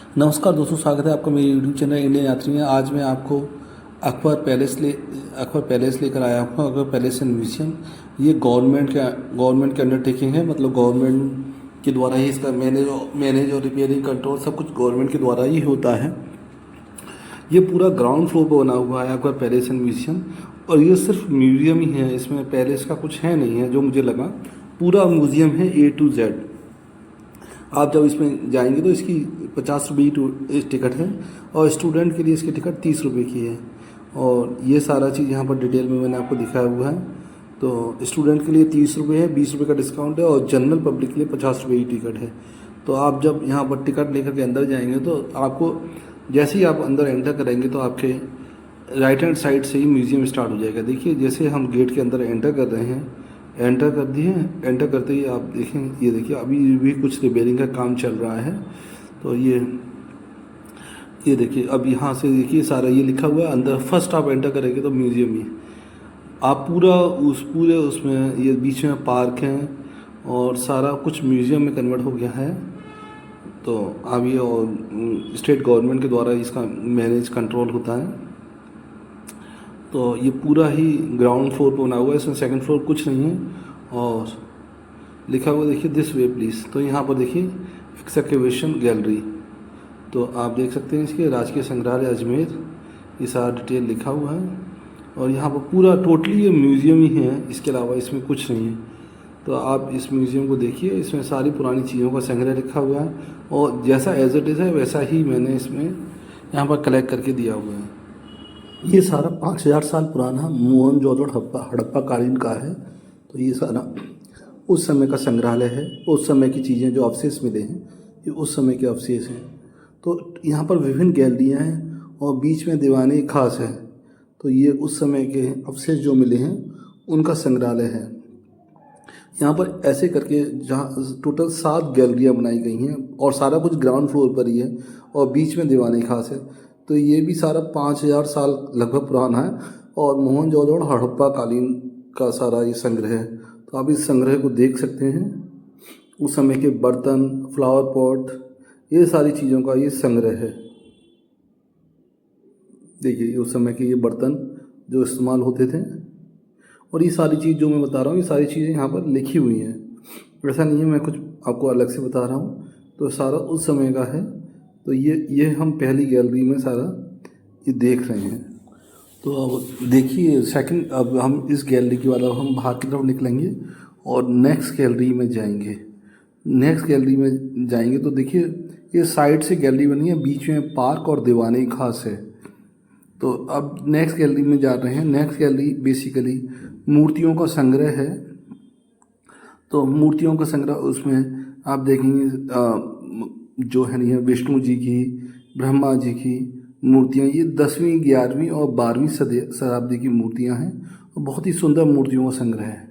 नमस्कार दोस्तों, स्वागत है आपका मेरे यूट्यूब चैनल इंडियन यात्री में। आज मैं आपको अकबर पैलेस लेकर आया हूँ। अकबर पैलेस एंड म्यूजियम ये गवर्नमेंट के अंडरटेकिंग है। मतलब गवर्नमेंट के द्वारा ही इसका मैनेज और रिपेयरिंग कंट्रोल सब कुछ गवर्नमेंट के द्वारा ही होता है। ये पूरा ग्राउंड फ्लोर पर बना हुआ है अकबर पैलेस एंड म्यूजियम, और ये सिर्फ म्यूजियम ही है, इसमें पैलेस का कुछ है नहीं है जो मुझे लगा। पूरा म्यूजियम है A to Z। आप जब इसमें जाएंगे तो इसकी 50 रुपये टिकट है, और स्टूडेंट के लिए इसकी टिकट 30 रुपये की है। और ये सारा चीज़ यहाँ पर डिटेल में मैंने आपको दिखाया हुआ है। तो स्टूडेंट के लिए 30 रुपये है, 20 रुपये का डिस्काउंट है, और जनरल पब्लिक के लिए 50 रुपये की टिकट है। तो आप जब यहाँ पर टिकट लेकर के अंदर जाएंगे तो आपको जैसे ही आप अंदर एंटर करेंगे तो आपके राइट हैंड साइड से ही म्यूज़ियम स्टार्ट हो जाएगा। देखिए, जैसे हम गेट के अंदर एंटर कर रहे हैं, एंटर कर दिए। एंटर करते ही आप देखें, ये देखिए अभी भी कुछ रिपेयरिंग का काम चल रहा है। तो ये देखिए, अब यहाँ से देखिए सारा ये लिखा हुआ है। अंदर फर्स्ट आप एंटर करेंगे तो म्यूज़ियम ही आप पूरे उसमें, ये बीच में पार्क है और सारा कुछ म्यूज़ियम में कन्वर्ट हो गया है। तो अब ये और स्टेट गवर्नमेंट के द्वारा इसका मैनेज कंट्रोल होता है। तो ये पूरा ही ग्राउंड फ्लोर पर बना हुआ है, इसमें सेकंड फ्लोर कुछ नहीं है। और लिखा हुआ देखिए दिस वे प्लीज़। तो यहाँ पर देखिए एक्सकवेशन गैलरी, तो आप देख सकते हैं इसके राजकीय संग्रहालय अजमेर, ये सारा डिटेल लिखा हुआ है। और यहाँ पर पूरा टोटली ये म्यूज़ियम ही है, इसके अलावा इसमें कुछ नहीं है। तो आप इस म्यूज़ियम को देखिए, इसमें सारी पुरानी चीज़ों का संग्रह लिखा हुआ है, और जैसा एज इट इज़ है वैसा ही मैंने इसमें यहाँ पर कलेक्ट करके दिया हुआ है। ये सारा 5000 साल पुराना मोहनजोदड़ो हड़प्पा कालीन का है। तो ये सारा उस समय का संग्रहालय है। उस समय की चीज़ें जो अवशेष मिले हैं ये उस समय के अवशेष हैं। तो यहाँ पर विभिन्न गैलरियाँ हैं और बीच में दीवाने खास है। तो ये उस समय के अवशेष जो मिले हैं उनका संग्रहालय है। यहाँ पर ऐसे करके जहाँ टोटल 7 गैलरियाँ बनाई गई हैं, और सारा कुछ ग्राउंड फ्लोर पर ही है, और बीच में दीवाने खास है। तो ये भी सारा 5000 साल लगभग पुराना है, और मोहनजोदड़ो हड़प्पा कालीन का सारा ये संग्रह है। तो आप इस संग्रह को देख सकते हैं। उस समय के बर्तन, फ्लावर पॉट, ये सारी चीज़ों का ये संग्रह है। देखिए उस समय के ये बर्तन जो इस्तेमाल होते थे, और ये सारी चीज़ जो मैं बता रहा हूँ ये सारी चीज़ें यहाँ पर लिखी हुई हैं। ऐसा नहीं है मैं कुछ आपको अलग से बता रहा हूँ। तो सारा उस समय का है। तो ये हम पहली गैलरी में सारा ये देख रहे हैं। तो अब देखिए सेकंड, अब हम इस गैलरी के बाद अब हम बाहर की तरफ निकलेंगे और नेक्स्ट गैलरी में जाएंगे। नेक्स्ट गैलरी में जाएंगे तो देखिए ये साइड से गैलरी बनी है, बीच में पार्क और दीवाने खास है। तो अब नेक्स्ट गैलरी में जा रहे हैं। नेक्स्ट गैलरी बेसिकली मूर्तियों का संग्रह है। तो मूर्तियों का संग्रह उसमें आप देखेंगे जो है नहीं है, विष्णु जी की, ब्रह्मा जी की मूर्तियाँ, ये 10वीं 11वीं और 12वीं शताब्दी की मूर्तियाँ हैं, और बहुत ही सुंदर मूर्तियों का संग्रह है।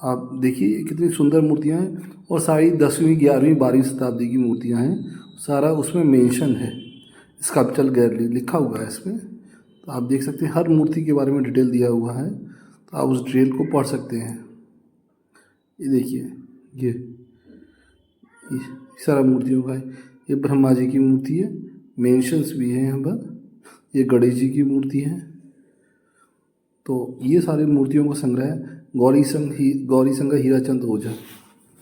आप देखिए कितनी सुंदर मूर्तियाँ हैं, और सारी 10वीं 11वीं 12वीं शताब्दी की मूर्तियाँ हैं। सारा उसमें मेंशन है, स्कल्पचरल गैलरी लिखा हुआ है इसमें। तो आप देख सकते हैं हर मूर्ति के बारे में डिटेल दिया हुआ है, तो आप उस डिटेल को पढ़ सकते हैं। ये देखिए ये सारा मूर्तियों का है। ये ब्रह्मा जी की मूर्ति है, मेंशंस भी है यहाँ पर। ये गणेश जी की मूर्ति है। तो ये सारी मूर्तियों का संग्रह है। गौरी शंकर हीराचंद ओझा,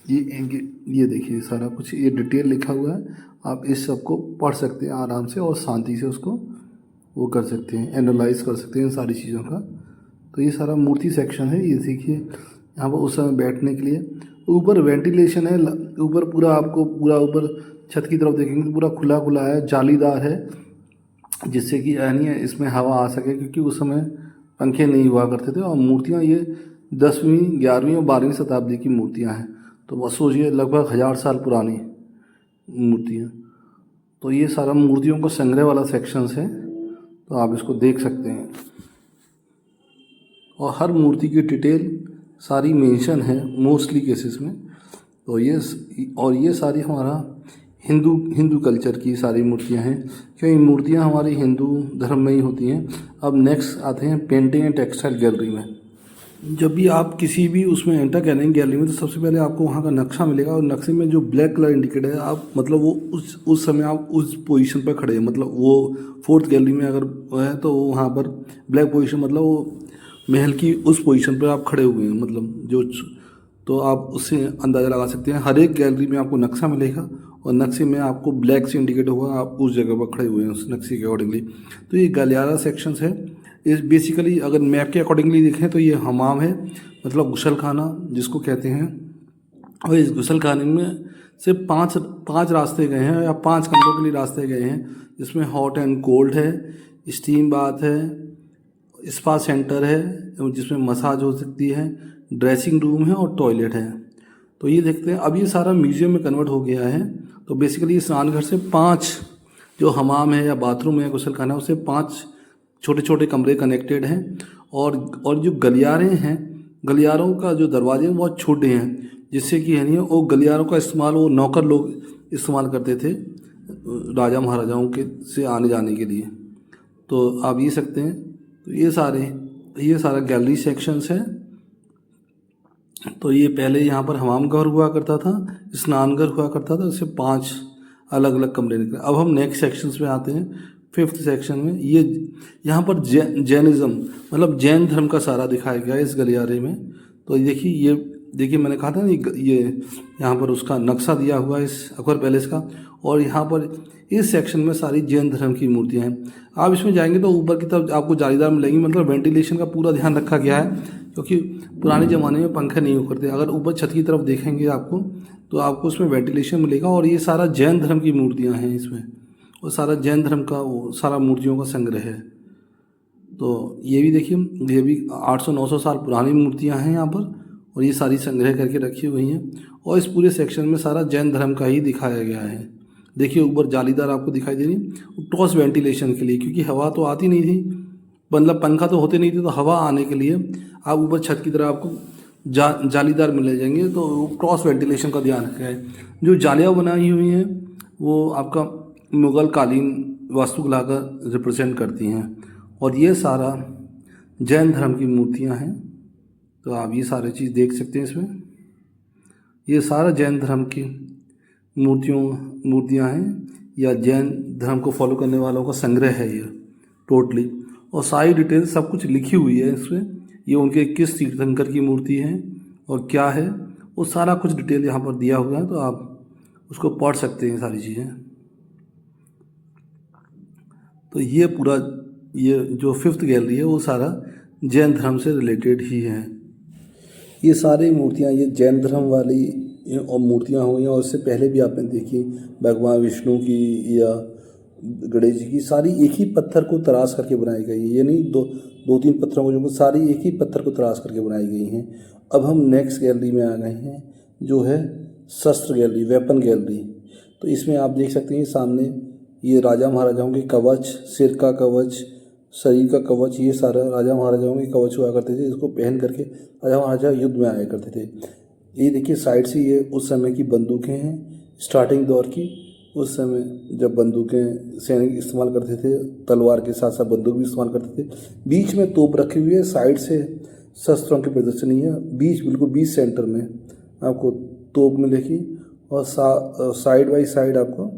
ये देखिए सारा कुछ ये डिटेल लिखा हुआ है। आप इस सब को पढ़ सकते हैं आराम से, और शांति से उसको वो कर सकते हैं, एनालाइज कर सकते हैं इन सारी चीज़ों का। तो ये सारा मूर्ति सेक्शन है। ये देखिए यहाँ पर उस समय बैठने के लिए ऊपर वेंटिलेशन है। ऊपर पूरा आपको पूरा ऊपर छत की तरफ देखेंगे तो पूरा खुला खुला है, जालीदार है, जिससे कि यानी इसमें हवा आ सके, क्योंकि उस समय पंखे नहीं हुआ करते थे। और मूर्तियाँ ये 10वीं 11वीं और 12वीं शताब्दी की मूर्तियाँ हैं। तो बस सोचिए लगभग 1000 साल पुरानी मूर्तियाँ। तो ये सारा मूर्तियों का संग्रह वाला सेक्शंस है, तो आप इसको देख सकते हैं। और हर मूर्ति की डिटेल सारी मेंशन है मोस्टली केसेस में। तो ये सारी हमारा हिंदू कल्चर की सारी मूर्तियां हैं, क्योंकि मूर्तियां हमारी हिंदू धर्म में ही होती हैं। अब नेक्स्ट आते हैं पेंटिंग एंड टेक्सटाइल गैलरी में। जब भी आप किसी भी उसमें एंटर करेंगे गैलरी में, तो सबसे पहले आपको वहाँ का नक्शा मिलेगा, और नक्शे में जो ब्लैक कलर इंडिकेट है, आप मतलब वो उस समय आप उस पोजीशन पर खड़े हैं, मतलब वो फोर्थ गैलरी में अगर वो है तो वो वहाँ पर ब्लैक पोजीशन, मतलब वो महल की उस पोजीशन पर आप खड़े हुए हैं, मतलब जो, तो आप उससे अंदाज़ा लगा सकते हैं। हर एक गैलरी में आपको नक्शा मिलेगा, और नक्शे में आपको ब्लैक से इंडिकेट होगा आप उस जगह पर खड़े हुए हैं उस नक्शे के अकॉर्डिंगली। तो ये गलियारा सेक्शंस है। इस बेसिकली अगर मैप के अकॉर्डिंगली देखें तो ये हमाम है, मतलब गुसल खाना जिसको कहते हैं। और इस गुसल खाने में से पाँच रास्ते गए हैं, या 5 कमरों के लिए रास्ते गए हैं, जिसमें हॉट एंड कोल्ड है, स्टीम बाथ है, स्पा सेंटर है जिसमें मसाज हो सकती है, ड्रेसिंग रूम है और टॉयलेट है। तो ये देखते हैं, अब ये सारा म्यूजियम में कन्वर्ट हो गया है। तो बेसिकली स्नानघर से 5 जो हमाम है या बाथरूम है गुसल खाना, उससे 5 छोटे छोटे कमरे कनेक्टेड हैं। और जो गलियारे हैं, गलियारों का जो दरवाजे हैं बहुत छोटे हैं, जिससे कि है नहीं, वो गलियारों का इस्तेमाल वो नौकर लोग इस्तेमाल करते थे राजा महाराजाओं के से आने जाने के लिए। तो आप ये सकते हैं। तो ये सारा गैलरी सेक्शंस है। तो ये पहले यहाँ पर हमाम घर हुआ करता था, स्नान घर हुआ करता था, इससे 5 अलग अलग कमरे निकले। अब हम नेक्स्ट सेक्शंस में आते हैं, 5th सेक्शन में। ये यहाँ पर जैनिज़्म मतलब जैन धर्म का सारा दिखाया गया है इस गलियारे में। तो देखिए मैंने कहा था ना, ये यहाँ पर उसका नक्शा दिया हुआ है इस अकबर पैलेस का, और यहाँ पर इस सेक्शन में सारी जैन धर्म की मूर्तियाँ हैं। आप इसमें जाएंगे तो ऊपर की तरफ आपको जालीदार मिलेंगी, मतलब वेंटिलेशन का पूरा ध्यान रखा गया है, क्योंकि पुराने ज़माने में पंखे नहीं हुआ करते। अगर ऊपर छत की तरफ देखेंगे आपको, तो आपको उसमें वेंटिलेशन मिलेगा। और ये सारा जैन धर्म की मूर्तियाँ हैं इसमें, और सारा जैन धर्म का वो सारा मूर्तियों का संग्रह है। तो ये भी देखिए, ये भी 800-900 साल पुरानी मूर्तियाँ हैं यहाँ पर, और ये सारी संग्रह करके रखी हुई हैं। और इस पूरे सेक्शन में सारा जैन धर्म का ही दिखाया गया है। देखिए ऊपर जालीदार आपको दिखाई दे रही, क्रॉस वेंटिलेशन के लिए, क्योंकि हवा तो आती नहीं थी, मतलब पंखा तो होते नहीं थे, तो हवा आने के लिए आप ऊपर छत की तरह आपको जालीदार मिल जाएंगे। तो क्रॉस वेंटिलेशन का ध्यान रखा है। जो जालियाँ बनाई हुई हैं वो आपका मुग़ल कालीन वास्तुकला का रिप्रेजेंट करती हैं, और ये सारा जैन धर्म की मूर्तियाँ हैं। तो आप ये सारी चीज़ देख सकते हैं इसमें। ये सारा जैन धर्म की मूर्तियाँ हैं, या जैन धर्म को फॉलो करने वालों का संग्रह है ये टोटली। और सारी डिटेल सब कुछ लिखी हुई है इसमें, ये उनके किस तीर्थंकर की मूर्ति है और क्या है, वो सारा कुछ डिटेल यहाँ पर दिया हुआ है। तो आप उसको पढ़ सकते हैं सारी चीज़ें। तो ये पूरा ये जो 5th गैलरी है वो सारा जैन धर्म से रिलेटेड ही है। ये सारी मूर्तियाँ ये जैन धर्म वाली और मूर्तियाँ हो गई, और इससे पहले भी आपने देखी भगवान विष्णु की या गणेश जी की, सारी एक ही पत्थर को तराश करके बनाई गई है। ये नहीं दो तीन पत्थरों को, जो सारी एक ही पत्थर को तराश करके बनाई गई हैं। अब हम नेक्स्ट गैलरी में आ गए हैं, जो है शस्त्र गैलरी, वेपन गैलरी। तो इसमें आप देख सकते हैं सामने ये राजा महाराजाओं के कवच, सिर का कवच, शरीर का कवच, ये सारा राजा महाराजाओं के कवच हुआ करते थे। इसको पहन करके राजा महाराजा युद्ध में आया करते थे। ये देखिए साइड से ये उस समय की बंदूकें हैं, स्टार्टिंग दौर की। उस समय जब बंदूकें सैनिक इस्तेमाल करते थे, तलवार के साथ साथ बंदूक भी इस्तेमाल करते थे। बीच में तोप रखी हुई है, साइड से शस्त्रों की प्रदर्शनी है। बिल्कुल बीच सेंटर में आपको तोप मिलेगी, और साइड बाई साइड आपको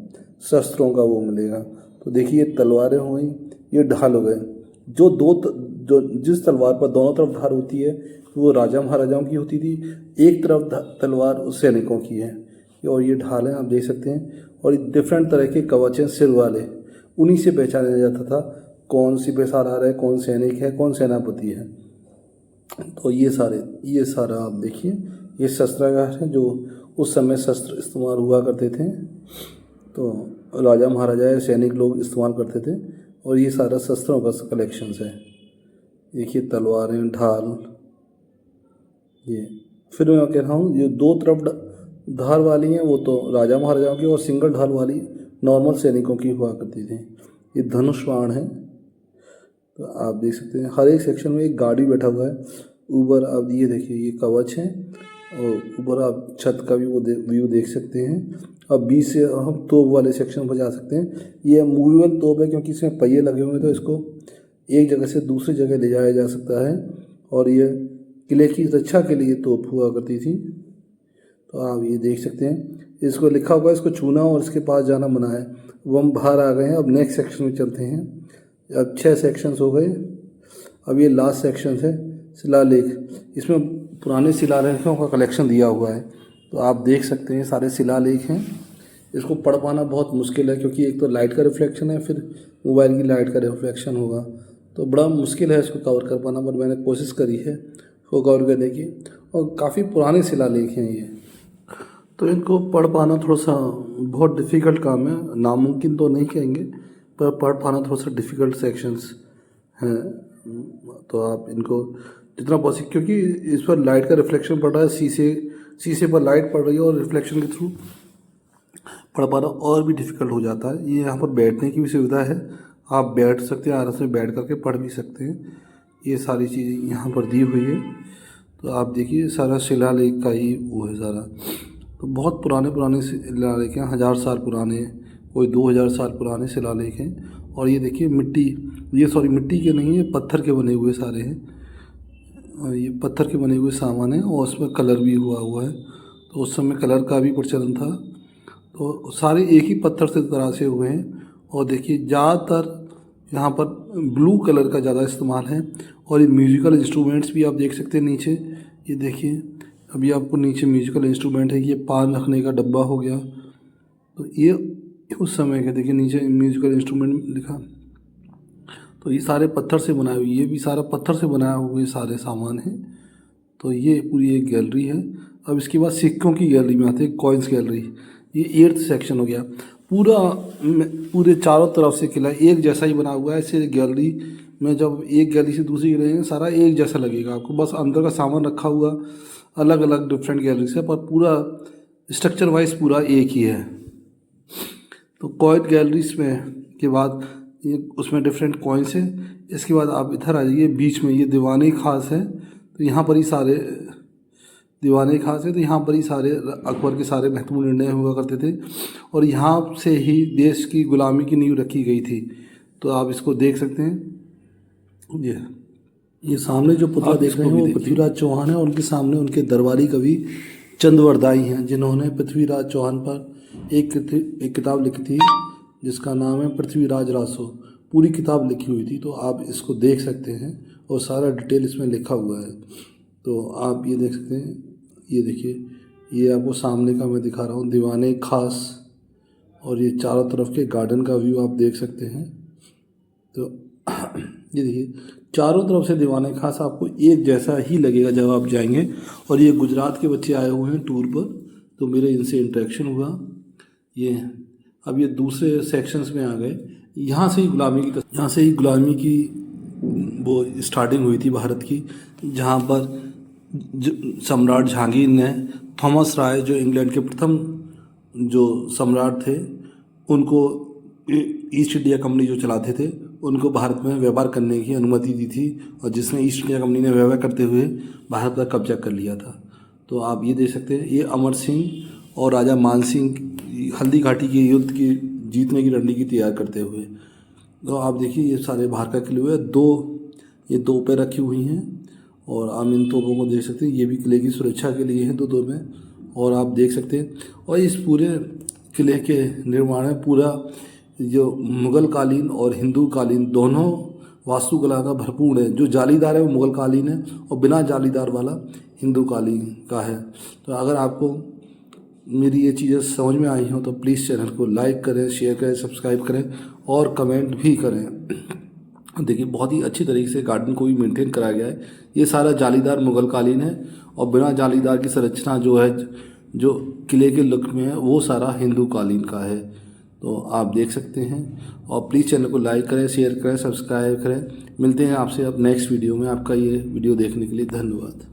शस्त्रों का वो मिलेगा। तो देखिए तलवारें हो गई, ये ढाल हो गए। जो जिस तलवार पर दोनों तरफ धार होती है वो राजा महाराजाओं की होती थी, एक तरफ तलवार उस सैनिकों की है। और ये ढाल है, आप देख सकते हैं। और डिफरेंट तरह के कवच हैं सिर वाले, उन्हीं से पहचाना जाता था कौन सी बेसार आ रहा है, कौन सैनिक है, कौन सेनापति है। तो ये सारा आप देखिए, ये शस्त्रागार है जो उस समय शस्त्र इस्तेमाल हुआ करते थे। तो राजा महाराजा या सैनिक लोग इस्तेमाल करते थे, और ये सारा शस्त्रों का कलेक्शंस है। देखिए तलवारें, ढाल, ये फिर मैं कह रहा हूँ ये 2 तरफ धार वाली हैं वो तो राजा महाराजाओं की, और सिंगल ढाल वाली नॉर्मल सैनिकों की हुआ करती थी। ये धनुष बाण है। तो आप देख सकते हैं हर एक सेक्शन में एक गार्ड भी बैठा हुआ है। ऊपर आप ये देखिए ये कवच है, और ऊपर आप छत का भी वो व्यू देख सकते हैं। अब बीच से हम तोप वाले सेक्शन पर जा सकते हैं। ये मूवेबल तोप है, क्योंकि इसमें पहिए लगे हुए हैं, तो इसको एक जगह से दूसरी जगह ले जाया जा सकता है। और ये किले की रक्षा के लिए तोप हुआ करती थी। तो आप ये देख सकते हैं, इसको लिखा हुआ है, इसको छूना और इसके पास जाना मना है। वो हम बाहर आ गए हैं, अब नेक्स्ट सेक्शन में चलते हैं। अब 6 सेक्शंस हो गए, अब ये लास्ट सेक्शन है शिलालेख। इसमें पुराने शिलालेखों का कलेक्शन दिया हुआ है। तो आप देख सकते हैं सारे शिलालेख हैं। इसको पढ़ पाना बहुत मुश्किल है, क्योंकि एक तो लाइट का रिफ्लेक्शन है, फिर मोबाइल की लाइट का रिफ्लेक्शन होगा, तो बड़ा मुश्किल है इसको कवर कर पाना। पर मैंने कोशिश करी है इसको कवर करने की, और काफ़ी पुराने शिलालेख हैं ये। तो इनको पढ़ पाना थोड़ा सा बहुत डिफ़िकल्ट काम है, नामुमकिन तो नहीं कहेंगे, पर पढ़ पाना थोड़ा सा डिफ़िकल्ट सेक्शंस हैं। तो आप इनको जितना पॉसिबल, क्योंकि इस पर लाइट का रिफ्लेक्शन पड़ रहा है, शीशे पर लाइट पड़ रही है और रिफ्लेक्शन के थ्रू पढ़ पाना और भी डिफ़िकल्ट हो जाता है। ये यहाँ पर बैठने की भी सुविधा है, आप बैठ सकते हैं, आराम से बैठ करके पढ़ भी सकते हैं। ये सारी चीज़ें यहाँ पर दी हुई है। तो आप देखिए सारा शिलालेख का ही वो है सारा। तो बहुत पुराने शिलालेख हैं, 1000 साल पुराने, कोई 2000 साल पुराने शिलालेख हैं। और ये देखिए मिट्टी के नहीं है, पत्थर के बने हुए सारे हैं। और ये पत्थर के बने हुए सामान हैं, और उसमें कलर भी हुआ है। तो उस समय कलर का भी प्रचलन था। तो सारे एक ही पत्थर से तराशे हुए हैं। और देखिए ज़्यादातर यहाँ पर ब्लू कलर का ज़्यादा इस्तेमाल है। और ये म्यूज़िकल इंस्ट्रूमेंट्स भी आप देख सकते हैं नीचे, ये देखिए अभी आपको नीचे म्यूज़िकल इंस्ट्रूमेंट है। ये पान रखने का डब्बा हो गया, तो ये उस समय के देखिए नीचे म्यूज़िकल इंस्ट्रूमेंट लिखा। तो ये सारे पत्थर से बनाए हुए, ये भी सारा पत्थर से बनाया हुए सारे सामान हैं। तो ये पूरी एक गैलरी है। अब इसके बाद सिक्कों की गैलरी में आते हैं, कॉइन्स गैलरी। ये 8th सेक्शन हो गया। पूरे चारों तरफ से किला एक जैसा ही बना हुआ है। ऐसे गैलरी में जब एक गैलरी से दूसरी गैलरी में सारा एक जैसा लगेगा आपको, बस अंदर का सामान रखा हुआ अलग अलग डिफरेंट गैलरी से, पर पूरा स्ट्रक्चर वाइज पूरा एक ही है। तो कॉइन गैलरीज में के बाद ये उसमें डिफरेंट कॉइन्स है। इसके बाद आप इधर आ जाइए, बीच में ये दीवाने खास है। तो यहाँ पर ही सारे दीवाने खास है। तो यहाँ पर ही सारे अकबर के सारे महत्वपूर्ण निर्णय हुआ करते थे, और यहाँ से ही देश की गुलामी की नींव रखी गई थी। तो आप इसको देख सकते हैं। ये सामने जो पुतला देख रहे हैं वो पृथ्वीराज चौहान है। उनके सामने उनके दरबारी कवि चंद्रवरदाई हैं, जिन्होंने पृथ्वीराज चौहान पर एक किताब लिखी थी जिसका नाम है पृथ्वीराज रासो। पूरी किताब लिखी हुई थी, तो आप इसको देख सकते हैं, और सारा डिटेल इसमें लिखा हुआ है। तो आप ये देख सकते हैं, ये देखिए, ये आपको सामने का मैं दिखा रहा हूँ, दीवाने खास, और ये चारों तरफ के गार्डन का व्यू आप देख सकते हैं। तो ये देखिए चारों तरफ से दीवाने खास आपको एक जैसा ही लगेगा जब आप जाएंगे। और ये गुजरात के बच्चे आए हुए हैं टूर पर, तो मेरे इनसे इंटरेक्शन हुआ। ये अब ये दूसरे सेक्शंस में आ गए। यहाँ से ही गुलामी की वो स्टार्टिंग हुई थी भारत की, जहाँ पर सम्राट जहांगीर ने थॉमस राय, जो इंग्लैंड के प्रथम जो सम्राट थे, उनको ईस्ट इंडिया कंपनी जो चलाते थे, उनको भारत में व्यापार करने की अनुमति दी थी, और जिसमें ईस्ट इंडिया कंपनी ने व्यापार करते हुए भारत का कब्जा कर लिया था। तो आप ये देख सकते हैं, ये अमर सिंह और राजा मान सिंह हल्दी घाटी के युद्ध की जीतने की रणनीति तैयार करते हुए। तो आप देखिए ये सारे बाहर का किले हुए, ये तोपें रखी हुई हैं, और आप इन तोपों को देख सकते हैं। ये भी किले की सुरक्षा के लिए हैं 2 तोपें, और आप देख सकते हैं। और इस पूरे किले के निर्माण में पूरा जो मुग़ल कालीन और हिंदू कालीन दोनों वास्तुकला का भरपूर है। जो जालीदार है वो मुग़ल कालीन है, और बिना जालीदार वाला हिंदू कालीन का है। तो अगर आपको मेरी ये चीज़ें समझ में आई हों तो प्लीज़ चैनल को लाइक करें, शेयर करें, सब्सक्राइब करें, और कमेंट भी करें। देखिए बहुत ही अच्छी तरीके से गार्डन को भी मेंटेन कराया गया है। ये सारा जालीदार मुग़ल कालीन है, और बिना जालीदार की संरचना जो है, जो किले के लुक में है, वो सारा हिंदू कालीन का है। तो आप देख सकते हैं, और प्लीज़ चैनल को लाइक करें, शेयर करें, सब्सक्राइब करें। मिलते हैं आपसे अब नेक्स्ट वीडियो में। आपका ये वीडियो देखने के लिए धन्यवाद।